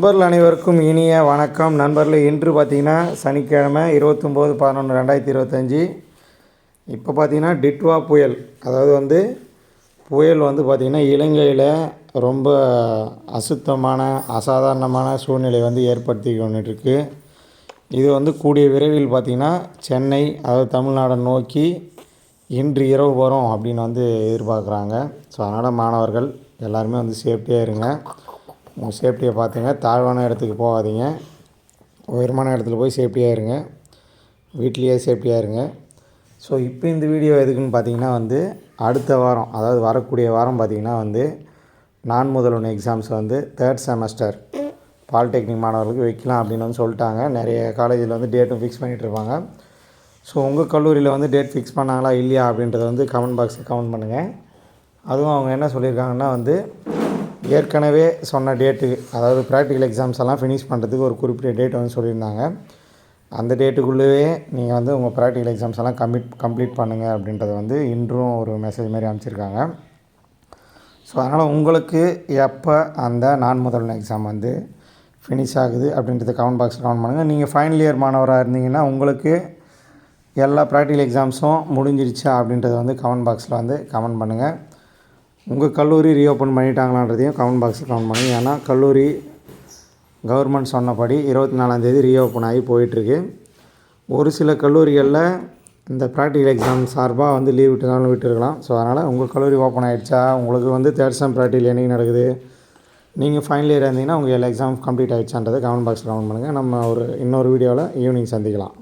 நண்பர்கள் அனைவருக்கும் இனிய வணக்கம். நண்பர்களே, இன்று பார்த்திங்கன்னா சனிக்கிழமை 29/11/2025. இப்போ பார்த்திங்கன்னா டிட்வா புயல், அதாவது புயல் பார்த்திங்கன்னா இலங்கையில் ரொம்ப அசுத்தமான அசாதாரணமான சூழ்நிலை ஏற்படுத்தி கொண்டுருக்கு. இது கூடிய விரைவில் பார்த்திங்கன்னா சென்னை, அதாவது தமிழ்நாடை நோக்கி இன்று இரவு வரும் அப்படின்னு எதிர்பார்க்குறாங்க. ஸோ அதனால் மாணவர்கள் எல்லாருமே சேஃப்டியாக இருங்க. உங்கள் சேஃப்டியை பார்த்துங்க. தாழ்வான இடத்துக்கு போகாதீங்க. உயரமான இடத்துல போய் சேஃப்டியாக இருங்க. வீட்லேயே சேஃப்டியாக இருங்க. ஸோ இப்போ இந்த வீடியோ எதுக்குன்னு பார்த்தீங்கன்னா அடுத்த வாரம், அதாவது வரக்கூடிய வாரம் பார்த்திங்கன்னா நான் முதல்வன் எக்ஸாம்ஸ் 3rd செமஸ்டர் பாலிடெக்னிக் மாணவர்களுக்கு வைக்கலாம் அப்படின்னு சொல்லிட்டாங்க. நிறைய காலேஜில் டேட்டும் ஃபிக்ஸ் பண்ணிகிட்ருப்பாங்க. ஸோ உங்கள் கல்லூரியில் டேட் ஃபிக்ஸ் பண்ணாங்களா இல்லையா அப்படின்றத கமெண்ட் பாக்ஸில் கமெண்ட் பண்ணுங்கள். அதுவும் அவங்க என்ன சொல்லியிருக்காங்கன்னா ஏற்கனவே சொன்ன டேட்டு, அதாவது ப்ராக்டிக்கல் எக்ஸாம்ஸ் எல்லாம் ஃபினிஷ் பண்ணுறதுக்கு ஒரு குறிப்பிட்ட டேட் சொல்லியிருந்தாங்க. அந்த டேட்டுக்குள்ளேயே நீங்கள் உங்கள் ப்ராக்டிக்கல் எக்ஸாம்ஸ் எல்லாம் கம்ப்ளீட் பண்ணுங்கள் அப்படின்றது இன்றும் ஒரு மெசேஜ் மாதிரி அனுப்பிச்சிருக்காங்க. ஸோ அதனால் உங்களுக்கு எப்போ அந்த நான் முதல்வன் எக்ஸாம் ஃபினிஷ் ஆகுது அப்படின்றத கமெண்ட் பாக்ஸில் கமெண்ட் பண்ணுங்கள். நீங்கள் ஃபைனல் இயர் மாணவராக இருந்தீங்கன்னா உங்களுக்கு எல்லா ப்ராக்டிக்கல் எக்ஸாம்ஸும் முடிஞ்சிருச்சா அப்படின்றத கமெண்ட் பாக்ஸில் கமெண்ட் பண்ணுங்கள். உங்கள் கல்லூரி ரீஓப்பன் பண்ணிட்டாங்களான்றதையும் கமெண்ட் பாக்ஸில் கமெண்ட் பண்ணுங்கள். ஏன்னா கல்லூரி கவர்மெண்ட் சொன்னபடி 24ஆம் ரீஓப்பன் ஆகி போயிட்டுருக்கு. ஒரு சில கல்லூரிகளில் இந்த ப்ராக்டிக்கல் எக்ஸாம் சார்பாக லீவ் விட்டுனாலும் விட்டுருக்கலாம். ஸோ அதனால் உங்கள் கல்லூரி ஓப்பன் ஆகிடுச்சா, உங்களுக்கு 3rd செம் ப்ராக்டிக்கல் என்றைக்கு நடக்குது, நீங்கள் ஃபைனல் இயர் இருந்தீங்கன்னா உங்கள் எல்லா எக்ஸாம் கம்ப்ளீட் ஆகிடுச்சான்றதை கமெண்ட் பாக்ஸில் கமெண்ட் பண்ணுங்கள். நம்ம இன்னொரு வீடியோவில் ஈவினிங் சந்திக்கலாம்.